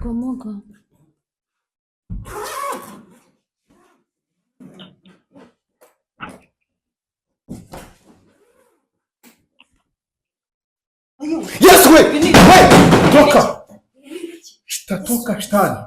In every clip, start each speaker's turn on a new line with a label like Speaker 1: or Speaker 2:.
Speaker 1: Komoka.
Speaker 2: Yes, wait! Toka! Toka shetani.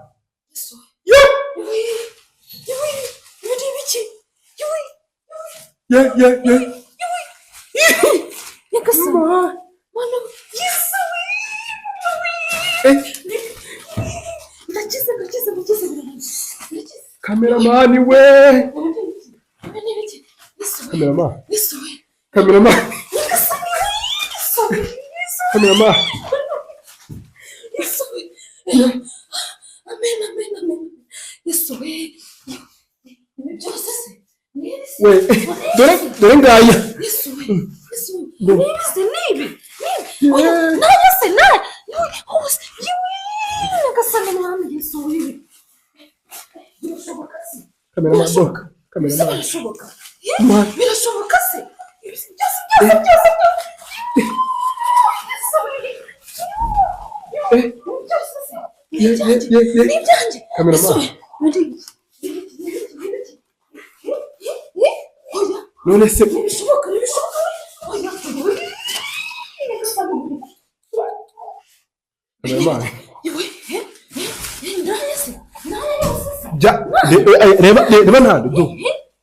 Speaker 2: Kameramani we! Kameramani! Dore ngaya.
Speaker 1: Birashoboka se?
Speaker 2: None se reba ntande do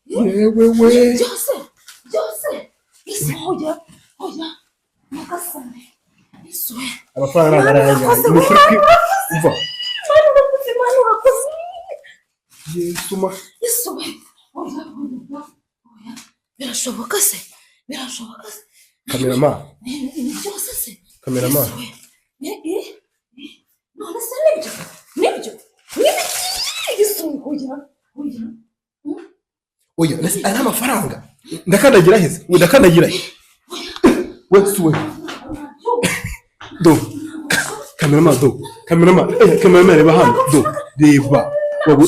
Speaker 2: yewe we amafaranga arayajyanye umva Yesuma
Speaker 1: birashoboka se
Speaker 2: kamerama
Speaker 1: none se nibyo
Speaker 2: oya ari amafaranga ndakandagira heze ndakandagira we do kamerama reba hano do reba wabo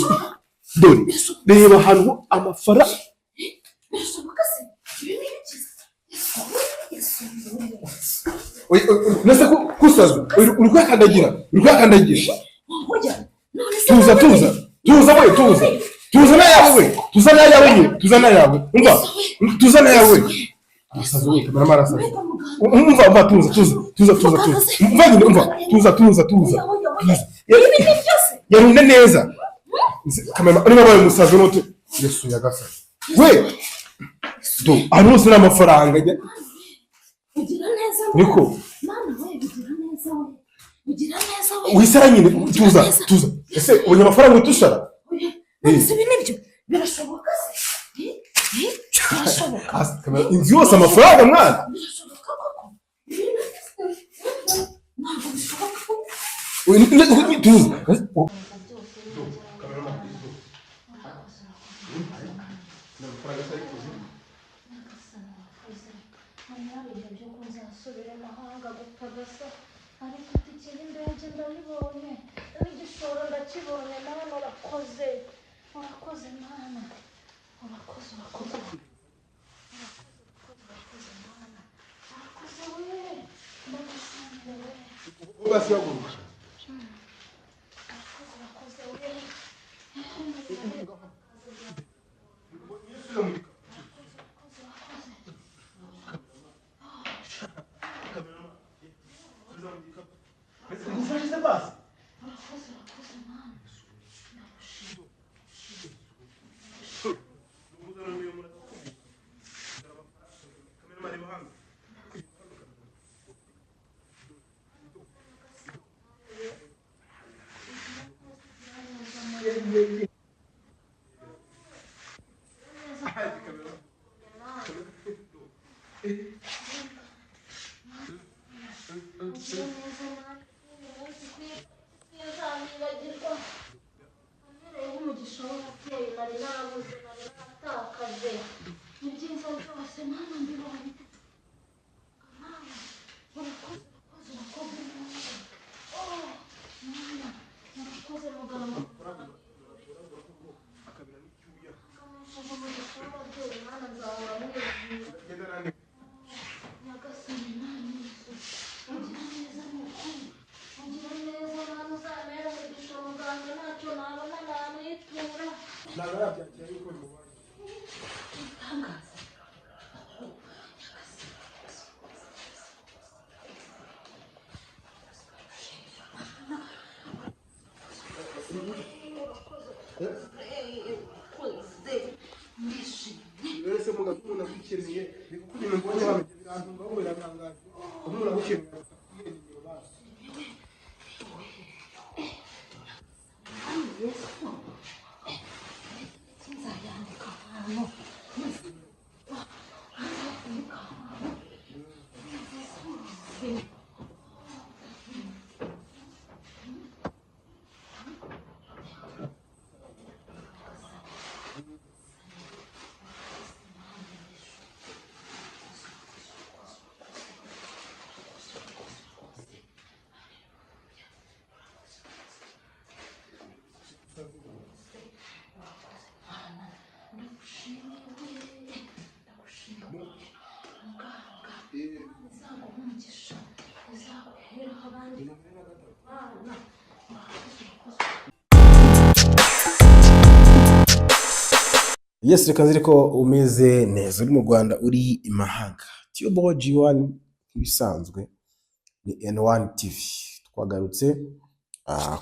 Speaker 2: dore reba hano amafaranga nese kusaza uri kwakandagira tuza na yawe umva asaza we kamerama arasaza umva tuza yarunde neza kamerama ari babaye umusaza note Yesu yagasa we do arose n'amafaranga ajya
Speaker 1: ugira neza
Speaker 2: niko
Speaker 1: mama we ugira neza
Speaker 2: wisara nyine tuza ese ubonye amafaranga utushara
Speaker 1: ese nibyo birashoboka se
Speaker 2: birashoboka inzu yose amafaranga mwana tuza
Speaker 1: nyagasani nani ugira neza n'ukuri ugira neza nani uzamera umugisha muganga ntacyo nabona namwitura
Speaker 2: ntabwo yabyakira yuko bimubaye
Speaker 1: itangaza
Speaker 2: wese mugakunda gukeneye kuko ibintu mbonye hano birantunga ngo biratangaje umuntu agukeneye afite nimero basi
Speaker 1: nzayandika ahantu umugisha uzaguheraho abandi bana
Speaker 3: Yes, reka nzire ko umeze neza uri mu Rwanda uri imahanga. Tubo G1 ibisanzwe ni N1 TV. Twagarutse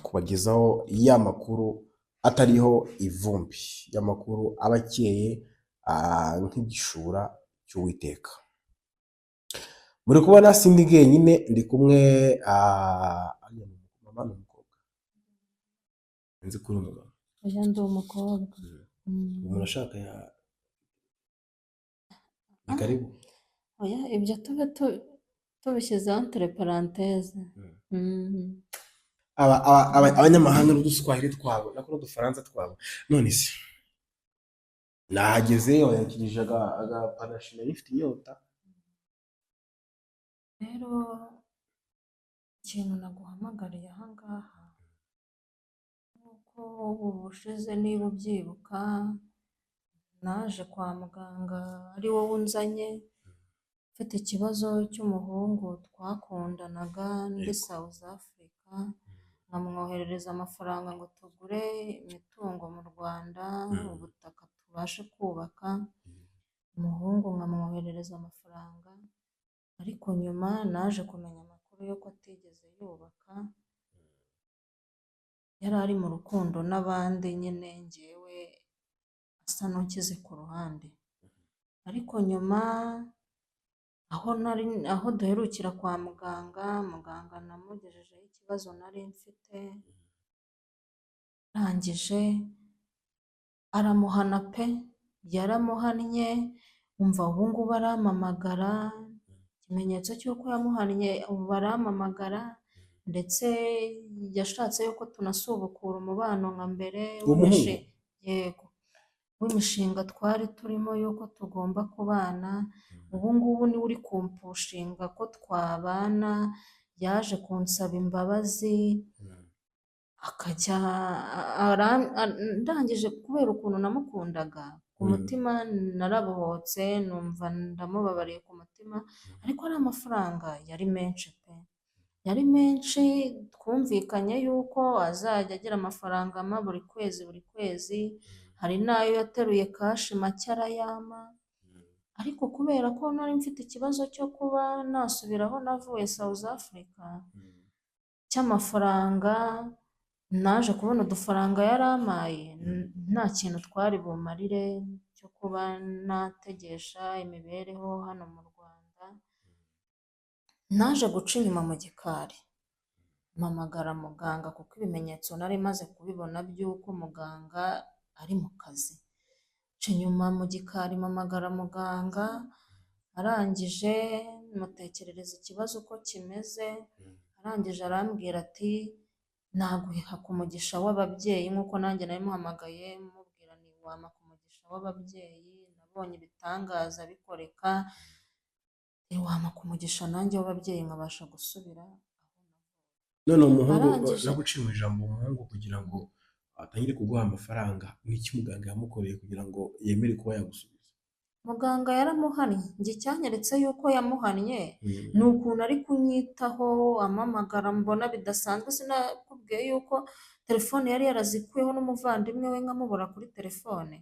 Speaker 3: kubagezaho ya makuru atariho ivumbi, ya makuru abakeye nk'igishura cy'Uwiteka. Muri kubona sindi genyine ndi kumwe mama n'umukobwa. Nzi kuri umugabo.
Speaker 1: oya ndi umukobwa
Speaker 3: Umuntu ashaka ya ni karibu.
Speaker 1: oya ibyo tube tubishyize entre parenthèse
Speaker 3: Abanyamahanga n'uduswahili twabo nako n'udufaransa twabo none se nahageze yakirije agapanashi nari mfite inyota.
Speaker 1: rero ikintu naguhamagariye aha ngaha nk'uko ubushize niba ubyibuka naje kwa muganga ari wowe unzanye mfite ikibazo cy'umuhungu twakundanaga muri South Africa nkamwoherereza amafaranga ngo tugure imitungo mu Rwanda ubutaka tubashe kubaka umuhungu nkamwoherereza amafaranga ariko nyuma naje kumenya amakuru y'uko atigeze yubaka yari ari mu rukundo n'abandi nyine ngewe asa n'ukize ku ruhande ariko nyuma aho duherukira kwa muganga namugejejeho ikibazo nari mfite arangije aramuhana pe yaramuhannye umva ubu ngubu arampamagara ikimenyetso cy'uko yamuhannye ubu arampamagara ndetse yashatse yuko tunasubukura umubano nka mbere yego w'imishinga twari turimo yuko tugomba kubana ubu ngubu niwe uri kumpushinga ko twabana yaje kunsaba imbabazi akajya ndangije kubera ukuntu namukundaga ku mutima narabohotse numva ndamubabariye ku mutima ariko ari amafaranga yari menshi pe yari menshi twumvikanye yuko azajya agira amafaranga buri kwezi hari n'ayo yateruye kashi make arayama ariko kubera ko nari mfite ikibazo cyo kuba nasubiraho navuye South Africa cy'amafaranga naje kubona udufaranga yarampaye nta kintu twari bumarire cyo kuba nategesha imibereho hano mu Rwanda naje guca inyuma mu gikari mpamagara muganga kuko ibimenyetso nari maze kubibona by'uko muganga ari mu kazi nca inyuma mu gikari mpamagara muganga arangije mutekerereza ikibazo uko kimeze arangije arambwira ati naguha ku mugisha w'ababyeyi nk'uko nanjye nari muhamagaye mubwira ni wampa ku mugisha w'ababyeyi nabonye ibitangaza bikoreka wampa ku mugisha nanjye w'ababyeyi nkabasha gusubira
Speaker 3: none umuhungu naguciye mu ijambo umuhungu kugira ngo atangire kuguha amafaranga n'iki muganga yamukoreye kugira ngo yemere kuba yagusubiza
Speaker 1: muganga yaramuhannye, njye icyanyeretse yuko yamuhannye ni ukuntu ari kunyitaho amamagara mbona bidasanzwe. Sinakubwiye yuko telefone yari yarazikuyeho n'umuvandimwe we nkamubura kuri telefone.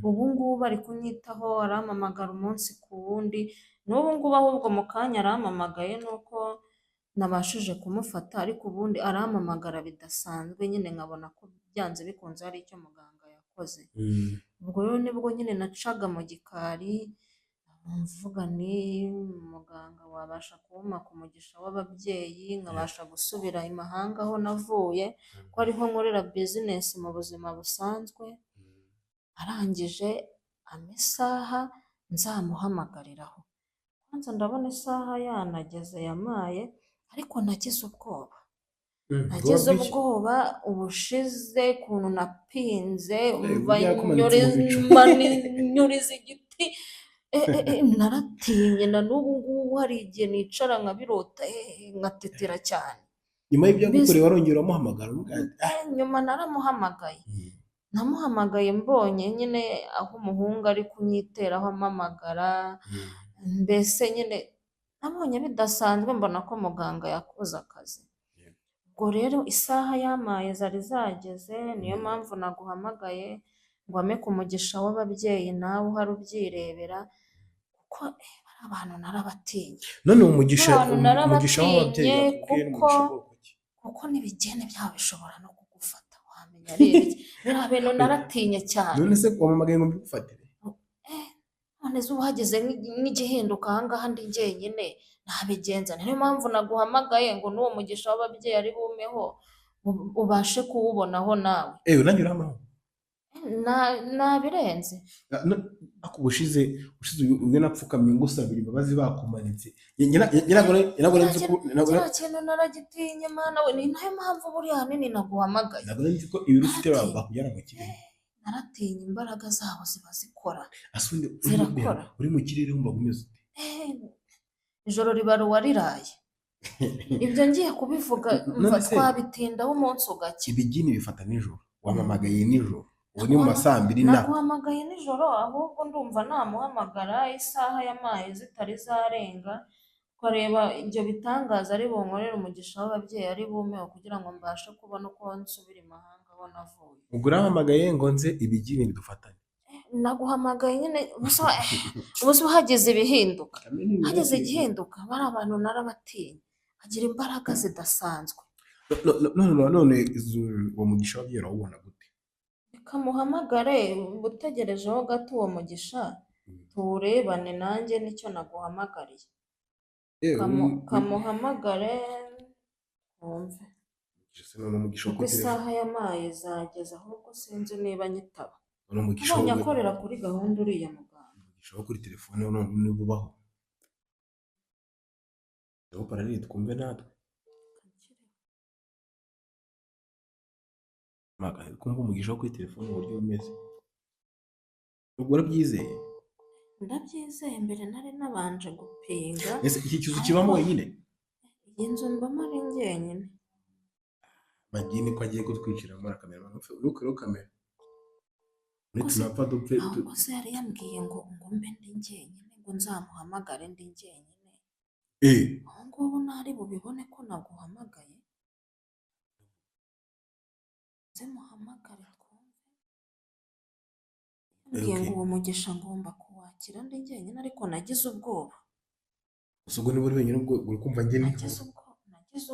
Speaker 1: Ubu ngubu ari kunyitaho arampamagara umunsi ku wundi, n'ubu ngubu ahubwo mu kanya arampamagaye nuko nabashije kumufata, ariko ubundi arampamagara bidasanzwe nyine nkabona ko byanze bikunze hari icyo muganga yakoze. Ubwo rero nibwo nyine nacaga mu gikari mvuga ni muganga wabasha kumpa ku mugisha w'ababyeyi nkabasha gusubira i mahanga aho navuye, ko ariho nkorera bizinesi mu buzima busanzwe. Arangije amasaha nzamuhamagariraho, kwanza ndabona isaha yanageze yamaye, ariko nagize ubwoba. Nagize ubwoba ubushize ukuntu napinze umva nyuriza igiti, naratinye na n'ubu ngubu hari igihe nicara nkabirota nkatetera cyane.
Speaker 3: Nyuma y'ibyo yagukoreye warongera uramuhamagara?
Speaker 1: Nyuma naramuhamagaye, namuhamagaye mbonye nyine aho umuhungu ari kunyiteraho amamagara, mbese nyine nabonye bidasanzwe, mbona ko muganga yakoze akazi. Ubwo rero isaha yamaye zari zageze, niyo mpamvu naguhamagaye ngo ame ku mugisha w'ababyeyi nawe uhari ubyirebera, kuko abantu narabatinye.
Speaker 3: None umugisha w'ababyeyi
Speaker 1: kuko n'ibigeni byabo bishobora no kugufata, wamenya rero iki biriya bintu naratinye cyane.
Speaker 3: None se wamamagaye ngo mbigufatire?
Speaker 1: None zo uhageze n'igihinduka ahangaha ndi jyenyine nabigenza, niyo mpamvu naguhamagaye ngo n'uwo mugisha w'ababyeyi ari bumeho ubashe kuwubonaho nawe.
Speaker 3: Nanjye uramaho
Speaker 1: nabirenze.
Speaker 3: Ako ubushize ubwo napfukamye ngusabira imbabazi bakumanitse,
Speaker 1: kiriya kintu naragitinye mana we, ni nayo mpamvu buriya hanini naguhamagaye.
Speaker 3: ntabwo nzi ko ibiro ufite bakujyana mu kirere.
Speaker 1: Naratinye, imbaraga zabo ziba zikora,
Speaker 3: zirakora. Uri mu kirere wumva umeze ute?
Speaker 1: ijoro riba ruwariraye. Ibyo ngiye kubivuga twabitindaho umunsi ugacya.
Speaker 3: Ibigini bifata nijoro, wamamagaye nijoro, ubu ni mu ma saa 2 na
Speaker 1: naguhamagaye nijoro, ahubwo ndumva namuhamagara isaha yamaye zitari zarenga, ukareba ibyo bitangaza ari bunkorera umugisha w'ababyeyi ari bumeho, kugira ngo mbashe kubona uko nsubira i mahanga aho navuye.
Speaker 3: ubwo urahamagaye ngo nze ibigini bidufatanye.
Speaker 1: Naguhamagaye nyine ubuso hageze ibihinduka, hageze igihinduka, bari abantu narabatinye, agira imbaraga zidasanzwe.
Speaker 3: none uwo mugisha w'ababyeyi urawubona gute?
Speaker 1: Kamuhamagare, utegerejeho gato uwo mugisha tuwurebane, nanjye nicyo naguhamagariye. Kamuhamagare wumve kuko isaha yamaye zageze, ahubwo sinzi niba nyitaba. Nabonye akorera kuri gahunda uriya muganga.
Speaker 3: Umugisha wo kuri telefone niba ubaho, aho paraleli twumve natwe kumva umugisha wo kuri telefone uburyo bumeze. Ubwo urabyizeye?
Speaker 1: Ndabyizeye, mbere nari nabanje gupinga.
Speaker 3: Iki kizu kibamo wenyine?
Speaker 1: Iyi nzu mbamo ari njyenyine.
Speaker 3: Magini ko agiye kutwicira muri kamera, ntukureho kamera tunapfa dupfe.
Speaker 1: Ahubwo se yari yambwiye ngo mbe ndi njyenyine, ngo nzamuhamagare ndi njyenyine. Aho ngubu ntari bubibone ko naguhamagaye, muhamagare twumve. Yambwiye ngo uwo mugisha ngomba kuwakira ndi njyenyine, ariko nagize ubwoba.
Speaker 3: Ubwo niba uri wenyine uri kumva njye
Speaker 1: nagize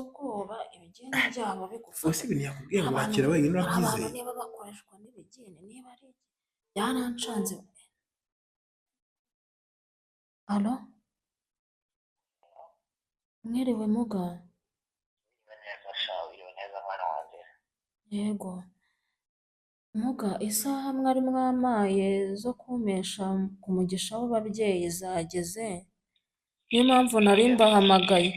Speaker 1: ubwoba, ibigeni byabo bigufata.
Speaker 3: Ese ibintu yakubwiye ngo wakira wenyine urabyizeye?
Speaker 1: Abantu niba bakoreshwa n'ibigeni, niba ari byarancanze. Alo, mwiriwe muga? Yego muga, isaha mwari mwamaye zo kumpesha ku mugisha w'ababyeyi zageze, niyo mpamvu nari mbahamagaye.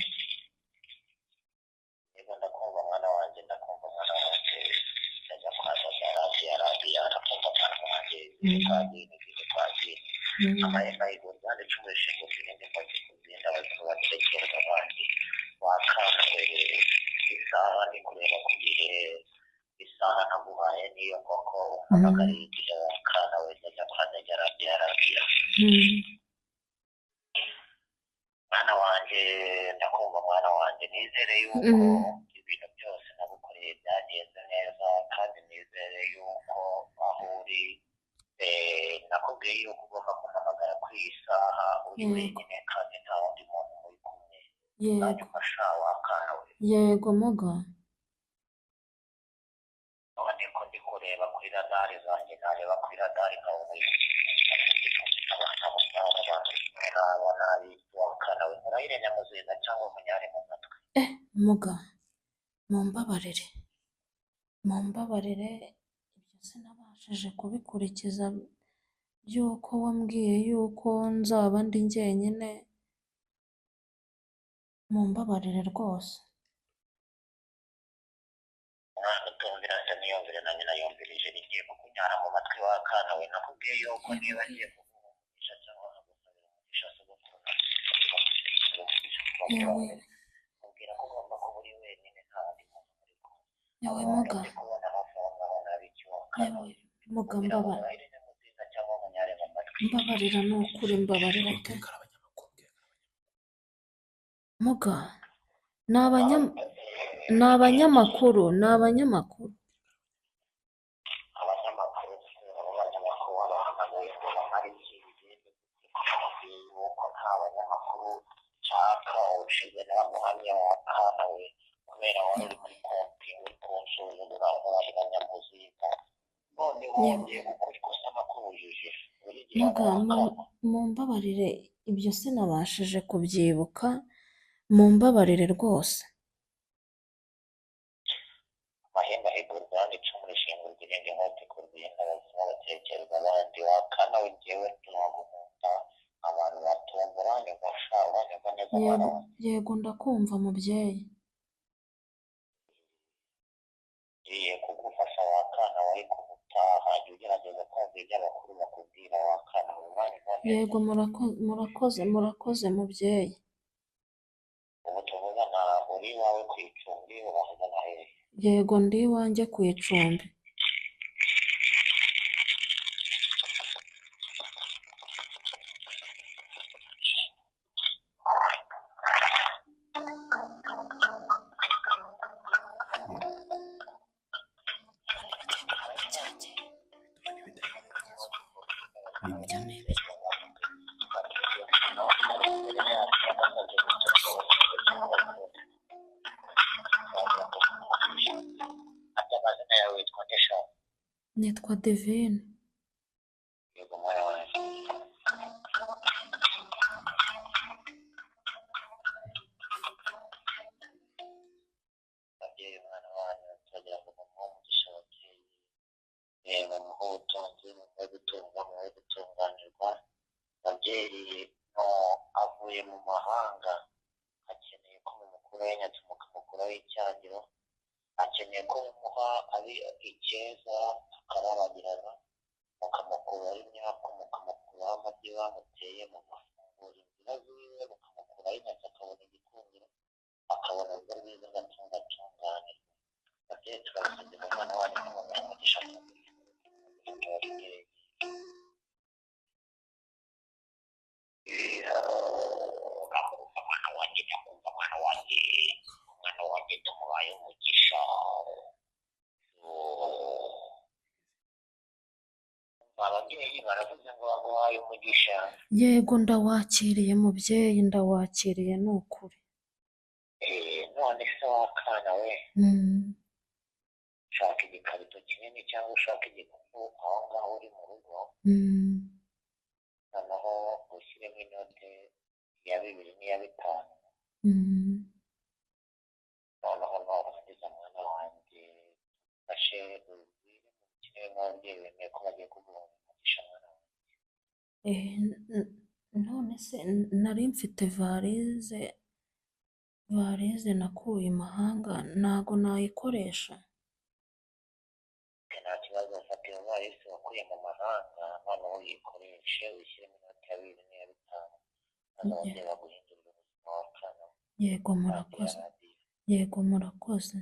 Speaker 4: yarabwira
Speaker 1: Mm.
Speaker 4: mwana wanjye ndakumva mwana wanjye nizere yuko
Speaker 1: Mm.
Speaker 4: ibintu byose nagukoreye byagenze neza kandi nizere yuko aho uri nakubwiye yuko ugomba kumpamagara ku isaha uri
Speaker 1: Yego.
Speaker 4: wenyine kandi nta wundi muntu muri kumwe
Speaker 1: Yego.
Speaker 4: hanyuma sha wakana we
Speaker 1: Yego muga.
Speaker 4: none ko ndi kureba kuri radari zanjye nareba kuri radari nkabona nabona ari wakana we murayire nyamuzinda cyangwa munyare mu matwi
Speaker 1: Muga, mumbabarire. Mumbabarire, ibyo sinabashije kubikurikiza by'uko wambwiye yuko nzaba ndi njyenyine. Mumbabarire rwose.
Speaker 4: umwana utumvira se niyumvire nanjye nayumvirije nigiye kukunyara mu matwi wakana we nakubwiye yuko niba agiye kuguha umugisha cyangwa akagusabira umugisha
Speaker 1: Yewe,
Speaker 4: mubwira ko ugomba kuba uri wenyine nta wundi muntu muri kumwe
Speaker 1: yewe muga.
Speaker 4: ndi kubona hafi aho ngaho nabi ikiwakana
Speaker 1: Yewe, muga
Speaker 4: kugira ngo
Speaker 1: mbabara.
Speaker 4: murayire nyamuzinda cyangwa munyare mu matwi
Speaker 1: Mbabarira ni ukuri, mbabarira pe. Muga, ni abanyamakuru, ni abanyamakuru.
Speaker 4: abanyamakuru babahamagaye ngo bamare ikibi yuko nta banyamakuru nshaka ushize n'abamuhamya wakana we kubera wari uri muri konti uri kunsuzugura umwari na nyamuzinda none wongeye gukora ikosa nakubujije buri gihe
Speaker 1: Muga, mumbabarire, ibyo sinabashije kubyibuka. Mumbabarire rwose.
Speaker 4: amahembe ahigura urwanditse umushinga ugirinda inkote ku rw'inka bazima batekereza abandi wakana we njyewe ntibagukunda abantu batumva uranyumva sha uranyumva neza mwana
Speaker 1: Yego,
Speaker 4: wanjye
Speaker 1: yego ndakumva mubyeyi.
Speaker 4: ngiye kugufasha wakana wari kumutaha jya ugerageza kumva ibyo abakuru bakubwira wakana we uranyumva neza
Speaker 1: Yego, murakoze mubyeyi.
Speaker 4: ubu tuvugana uri iwawe ku icumbi urahagana hehe
Speaker 1: Yego, ndi iwanjye ku icumbi.
Speaker 4: amazina yawe witwa ndesha
Speaker 1: Nitwa Divine.
Speaker 4: yego mwana wanjye ababyeyi umwana wanyu turagira ngo mumuhe umugisha ababyeyi mumuhe ubutunzi mumuhe gutunga mumuhe gutunganirwa ababyeyi no avuye mu mahanga akeneye ko mumukuraho inyatsi mukamukuraho icyangiro akeneye ko mumuha ari icyeza akarabagirana mukamukuraho imyaka mukamukuraho amagi bamuteye mugafungura inzira ziwe mukamukuraho inyatsi akabona igikundiro akabona urugo rwiza agatunganirwa ababyeyi turabasabye mu mwana wanyu n'umugisha umugisha umwana wanjye ndakumva umwana wanjye tumuhaye umugisha ababyeyi baravuze ngo baguhaye umugisha
Speaker 1: Yego, ndawakiriye mubyeyi, ndawakiriye ni ukuri.
Speaker 4: none se wakana we ushaka igikarito kinini cyangwa ushaka igikapu aho ngaho uri mu rugo noneho ushyiremo inote iya 2 n'iya 5 noneho nurangiza mwana wanjye ufashe ubwire mu kirere nk'ababyeyi bemeye ko bagiye kuguha umugisha mwana wanjye
Speaker 1: None se nari mfite varize nakuye i mahanga, ntago nayikoresha.
Speaker 4: nta kibazo ufata iyo varisi wakuye mu mahanga noneho uyikoreshe wishyiremo inote ya 2 n'iya 5 noneho ababyeyi baguhindurira ubuzima wakana
Speaker 1: Yego, murakoze. Yego, murakoze.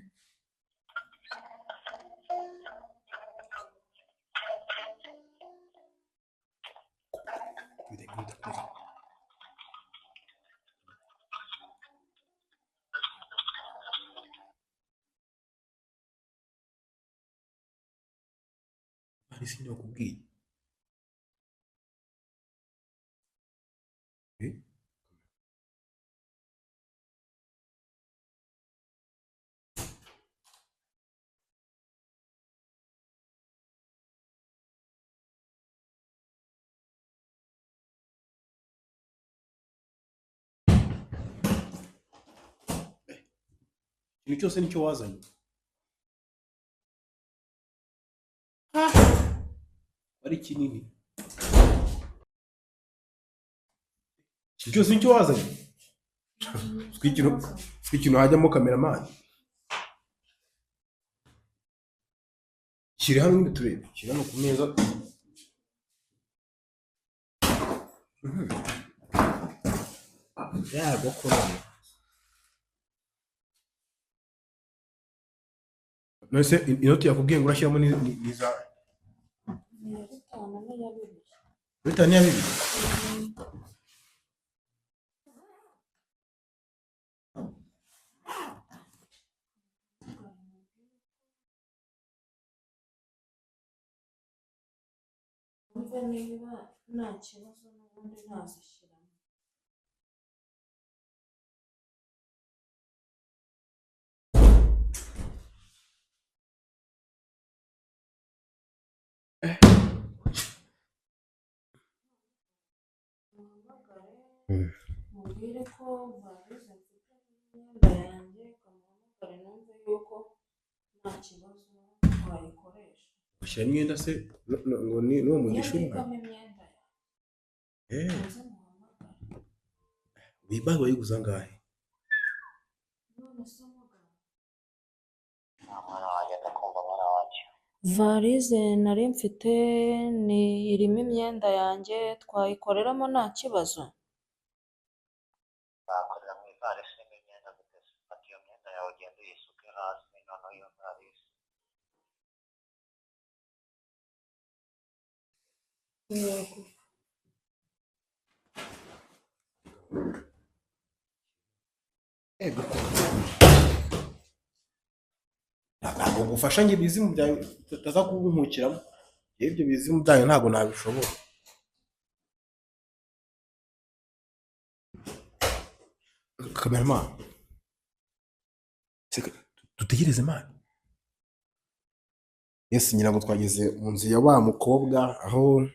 Speaker 3: ari sinyo kubwiye. Ikintu cyose nicyo wazanye. Ari kinini. Ikintu cyose nicyo wazanye. Ikintu hajyamo cameraman. Kiri hano ndi turebe. Kiri hano ku meza. Yago korona. Nose inoti yakubwiye ngo urashyiramo ni za bitanu ya bibiri.
Speaker 1: Umva niba nta kibazo n'ubundi nazishyiramo. Mubwire ko barize mfite imyenda yanjye, kamuhamagare numve yuko nta kibazo twayikoresha.
Speaker 3: Ushyira imyenda se ngo ni uwo mugisha umwe.
Speaker 1: Yandikamo imyenda yawe. Muze muhamagare.
Speaker 3: Wibaye wayiguza ngahe?
Speaker 1: None se mugabo.
Speaker 4: mwana wanjye ndakumva mwana wanjye.
Speaker 1: Varize nari mfite ni irimo imyenda yanjye, twayikoreramo nta kibazo.
Speaker 4: Bakorera mu ivarisi irimo imyenda gute? Fata iyo myenda yawe ugende uyisuke hasi noneho iyo varisi.
Speaker 1: Yego.
Speaker 3: Ego. Ntabwo gufasha nge bizimu byawe tutaza kubunkukiramo. Ibyo bizimu byawe ntabwo nabishobora. Cameraman. Dutegereze man. Yes, nyirago twageze mu nzu ya wa mukobwa aho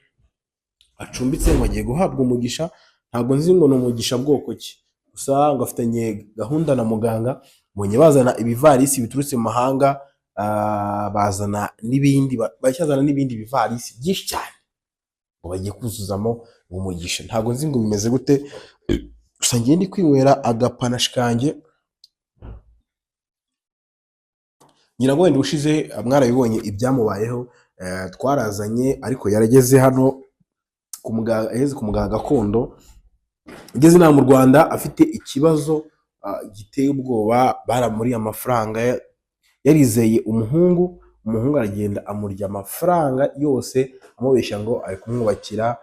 Speaker 3: acumbitse ngo agiye guhabwa umugisha. Ntabwo nzi ngo ni umugisha bwoko ki. Gusa ngo afitanye gahunda na muganga, mbonye bazana ibivarisi biturutse mu mahanga, bazana n'ibindi bacyazana n'ibindi bivarisi byinshi cyane ngo bagiye kuzuzamo umugisha. Ntabwo nzi ngo bimeze gute, gusa ngiye ndi kwinywera agapanashi kanjye. Nyirago wenda ushize mwarabibonye ibyamubayeho, twarazanye ariko yarageze hano ku muganga gakondo. Igeze inaha mu Rwanda afite ikibazo giteye ubwoba, baramuriye amafaranga, yarizeye umuhungu aragenda amurya amafaranga yose, amubeshya ngo ari kumwubakira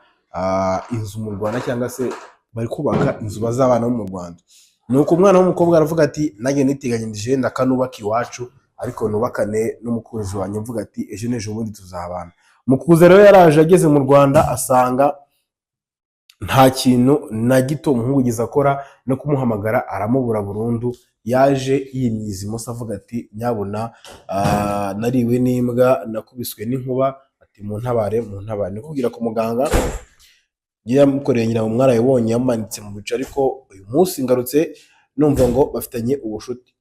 Speaker 3: inzu mu Rwanda, cyangwa se bari kubaka inzu bazabana mu Rwanda. Nuko umwana w'umukobwa aravuga ati nanjye niteganyirije ndakanubaka iwacu, ariko nubakane n'umukunzi wanjye, mvuga ati ejo n'ejo bundi tuzabana. Mukuze rero yaraje ageze mu Rwanda asanga nta kintu na gito umuhungu ugeze akora, no kumuhamagara aramubura burundu. Yaje yimyiza imoso avuga ati nyabuna nariwe n'imbwa, nakubiswe n'inkuba, ati muntabare muntabare. Ni kubwira ku muganga yamukoreye nyina mu mwarayibonye yamanitse mu bice, ariko uyu munsi ngarutse numva ngo bafitanye ubushuti.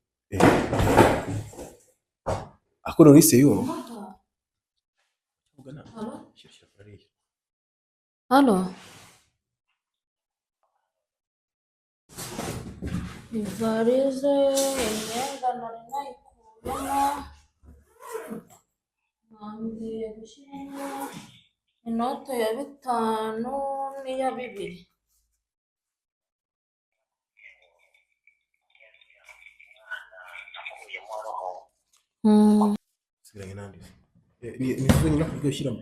Speaker 3: Akora ni seyo.
Speaker 1: Halo. Ivarize imyenda nari nayikuyemo, ngiye gushyiramo inote ya 5 n'iya 2.
Speaker 4: Nakuyemo roho.
Speaker 3: Sigiranye nandi. Ni twe nyina kuryo shyiramo.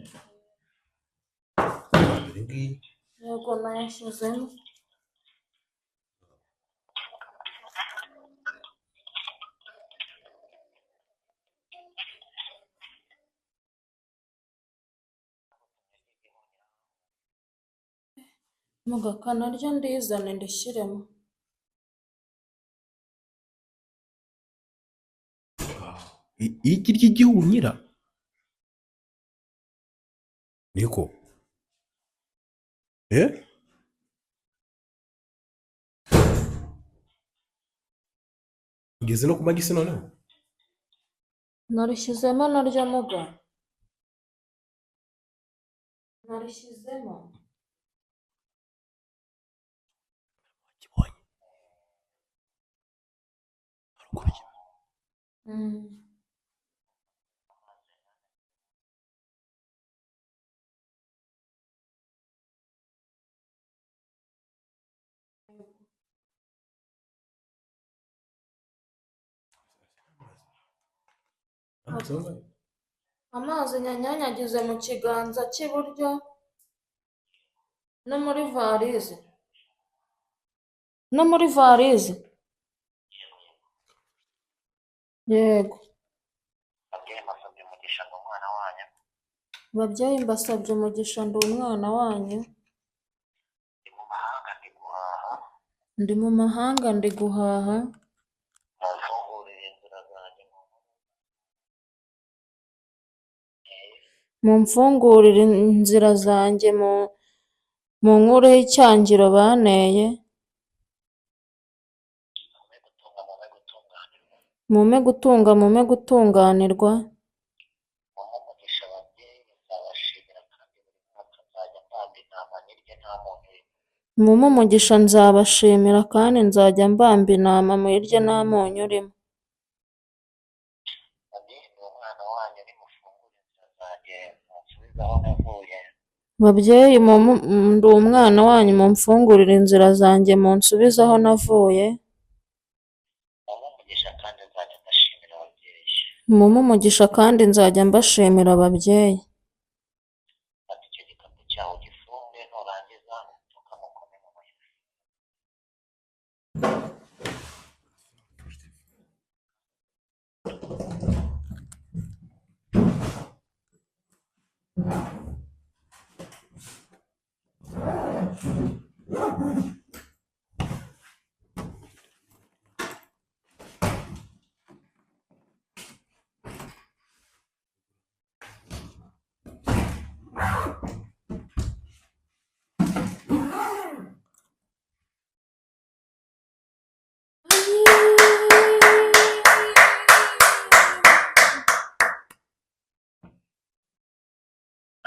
Speaker 1: Yego nayashyizemo. mugaka naryo ndizane ndishyiremo.
Speaker 3: igi ry'igihunyira niko ugeze no ku magisi noneho
Speaker 1: Narishyizemo naryo muga. Narishyizemo.
Speaker 3: kibonye haruguru
Speaker 1: Amazi nyanyanyagize mu kiganza cy'iburyo no muri varize. No muri varize. Yego.
Speaker 4: ababyeyi basabye umugisha ngo umwana wanyu
Speaker 1: Babyeyi mbasabye umugisha ndi umwana wanyu.
Speaker 4: ndi mu mahanga ndi guhaha
Speaker 1: Ndi mu mahanga ndi guhaha.
Speaker 4: mumfungurire inzira zanjye
Speaker 1: Mumfungurire inzira zanjye mu nkureho icyangiro banteye.
Speaker 4: mume gutunga mume gutunganirwa
Speaker 1: Mume gutunga mume gutunganirwa.
Speaker 4: muhe umugisha ababyeyi nzabashimira kandi buri mwaka nzajya mpamba intama nirye nta muntu
Speaker 1: Mume umugisha nzabashimira kandi nzajya mbamba intama muyirye nta munyu urimo.
Speaker 4: babyeyi ni umwana wanyu nimufungure inzira zanjye munsubize aho navuye
Speaker 1: Babyeyi ndi umwana wanyu mumfungurire inzira zanjye munsubize aho navuye.
Speaker 4: muhe umugisha kandi nzajya ndashimira ababyeyi
Speaker 1: Mume umugisha kandi nzajya mbashimira ababyeyi.
Speaker 4: fata icyo gikapu cyawe ugifunge nurangiza ukamukome mu majosi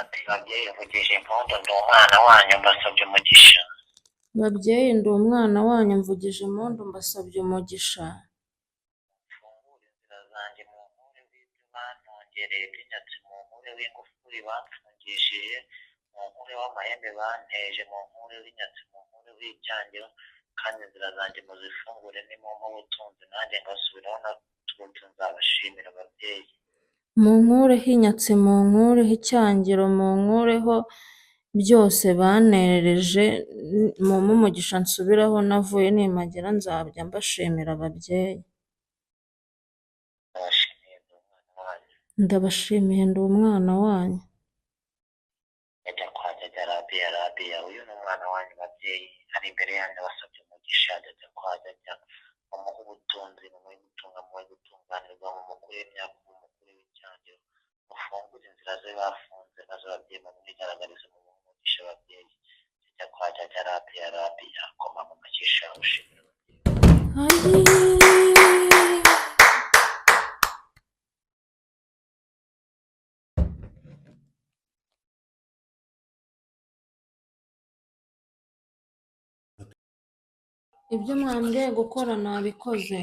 Speaker 4: ati babyeyi mvugije impundu ndi umwana wanyu mbasabye umugisha
Speaker 1: Babyeyi ndi umwana wanyu mvugije impundu mbasabye umugisha.
Speaker 4: mfungure inzira zanjye mu nkure w'ibyo bantongereye by'inyatsi mu nkure w'ingufuri bamfungishije mu nkure w'amahembe banteje mu nkure w'inyatsi mu nkure w'icyangiro kandi inzira zanjye muzifungure nimumpe ubutunzi nanjye ngasubiraho naturutse nzabashimira ababyeyi.
Speaker 1: Mu nkureho inyatsi mu nkureho icyangiro mu nkureho byose banereje. Mume umugisha nsubiraho navuye nimagera nzajya mbashimira ababyeyi.
Speaker 4: ndabashimiye ndi umwana wanyu
Speaker 1: Ndabashimiye ndi umwana wanyu.
Speaker 4: ajya kwa jajya rabiya uyu ni umwana wanyu babyeyi ari imbere yanyu basabye umugisha ajya kwa jajya mumuhe ubutunzi mumuhe gutunga mumuhe gutunganirwa mumukure imyaka mumukure w'icyangiro mufungure inzira ze bafunze maze ababyeyi mumwigaragarize mumuhe umugisha ababyeyi ajya kwa jajya rabiya koma mu mashyi ushimira ababyeyi.
Speaker 1: Ibyo mwambwiye gukora nabikoze.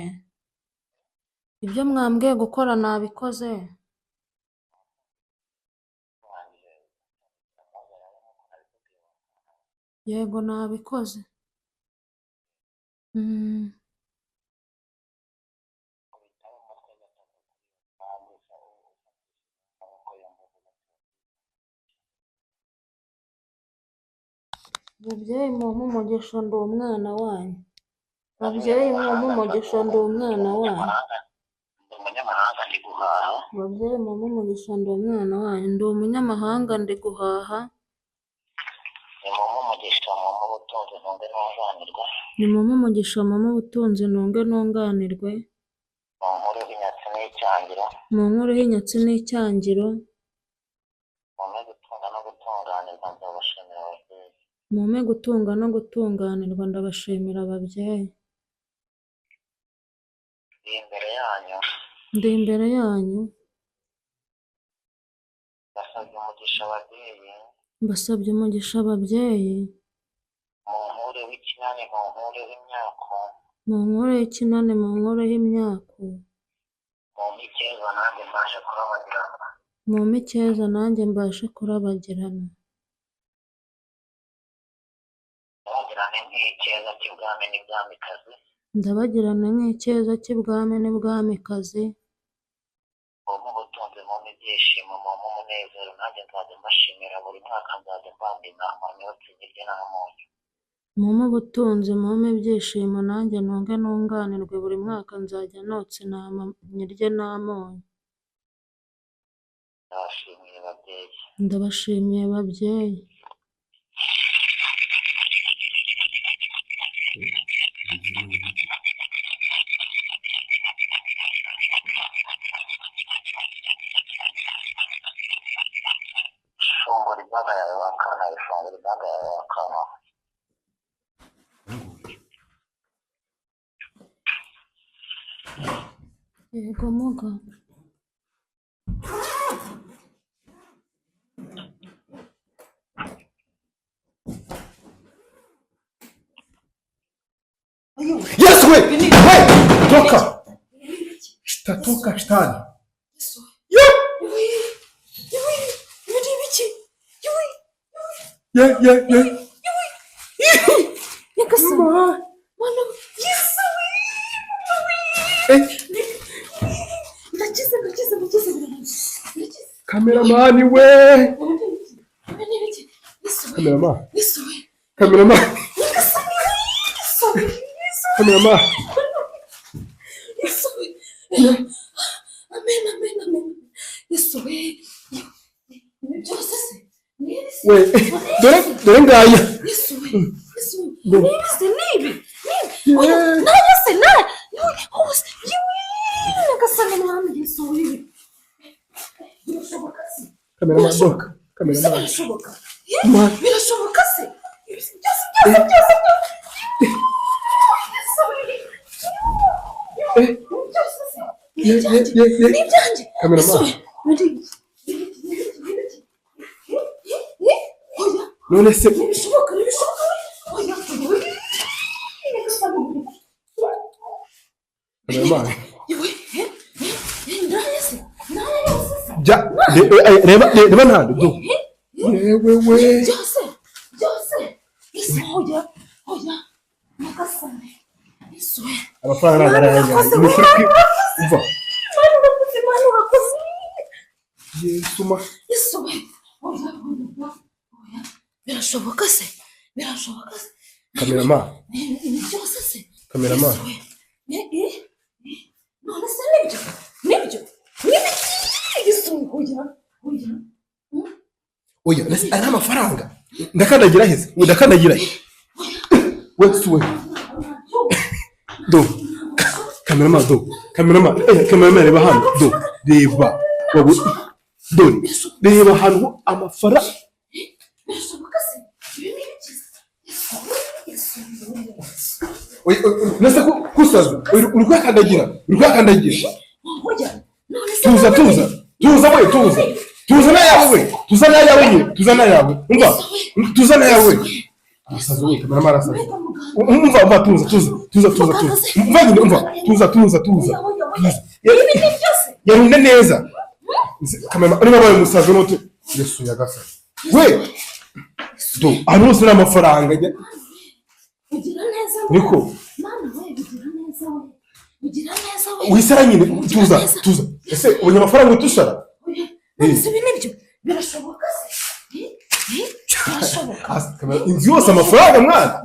Speaker 1: Ibyo mwambwiye gukora nabikoze. Yego nabikoze. Babyeyi mumpe umugisha ndi umwana wanyu. Babyeyi mumpe umugisha ndi umwana wanyu.
Speaker 4: ndi umunyamahanga ndi guhaha
Speaker 1: Babyeyi mumpe umugisha ndi umwana wanyu. Ndi umunyamahanga ndi guhaha.
Speaker 4: nimumpe umugisha mumuhe ubutunzi ubutunzi ntunge ntunganirwa.
Speaker 1: nimumpe umugisha mumpe ubutunzi ntunge ntunganirwe.
Speaker 4: Mu nkuru y'inyatsi n'icyangiro.
Speaker 1: Mu nkuru y'inyatsi n'icyangiro.
Speaker 4: Mumpe gutunga no gutunganirwa nzabashimira ababyeyi.
Speaker 1: Mumpe gutunga no gutunganirwa ndabashimira ababyeyi.
Speaker 4: Ndi imbere yanyu.
Speaker 1: Ndi imbere yanyu.
Speaker 4: Ndasabye umugisha ababyeyi.
Speaker 1: Mbasabye umugisha ababyeyi.
Speaker 4: Mu nkuru w'ikinani, mu nkuru w'imyaka.
Speaker 1: Mu nkuru y'ikinani, mu nkuru y'imyaka.
Speaker 4: Mumpe icyeza nanjye mbashe kurabagirana.
Speaker 1: Mumpe icyeza nanjye mbashe kurabagirana.
Speaker 4: Ndabagirane nk'icyeza cy'ibwami n'ibwamikazi.
Speaker 1: Ndabagirane nk'icyeza cy'ibwami n'ibwamikazi.
Speaker 4: Mumpe ubutunzi, mumpe ibyishimo, mumpe umunezero, nanjye nzajya mbashimira buri mwaka, nzajya mbamba inama nyotse nyirye n'amunyu.
Speaker 1: Mumpe ubutunzi, mumpe ibyishimo, nanjye ntunge ntunganirwe, buri mwaka nzajya notsa intama nyirye n'amunyu.
Speaker 4: Ndabashimiye babyeyi.
Speaker 1: Ndabashimiye babyeyi.
Speaker 4: Ifunguro imbaga yawe wakana, ifunguro imbaga yawe wakana.
Speaker 1: Yego muga.
Speaker 2: Yesu we! Toka! Toka shetani. Kameramani we! Kameraman. Kameraman. Kameraman. We, dore ngaya. Kameraman doka. Kameraman.
Speaker 5: Birashoboka se?
Speaker 2: Kameraman. None se Kameraman. Reba ntande do. Yewe we. Amafaranga narayaga. Umva. Yesu ma.
Speaker 5: Birashoboka se? Birashoboka se?
Speaker 2: Kameraman.
Speaker 5: Ibi byose se?
Speaker 2: Kameraman.
Speaker 5: None se nibyo? Nibyo?
Speaker 2: Oya, ari amafaranga. Ndakandagira heze. Ndakandagira he. What's way? Do. Kameraman do. Kameraman reba hano do. Reba. Wowe. Do. Reba hano amafaranga. Oya, nasa kusaza. Uri kwakandagira. Tuza we, tuza. Tuza na yawe. Tuza na yawe. Umva. Tuza na yawe. Asaza we, kameraman asaza. Umva tuza. Umva. Tuza. Yarunde neza. Kameraman uri babaye musaza note. Yesu yagasa. We. Do, arose n'amafaranga.
Speaker 5: Ugira neza.
Speaker 2: Niko.
Speaker 5: Mama we, ugira neza we.
Speaker 2: Wisara nyine tuza. Ese ubonye amafaranga utushara?
Speaker 5: Nzi binibyo. Birashoboka se? Birashoboka.
Speaker 2: Inzu yose amafaranga mwana.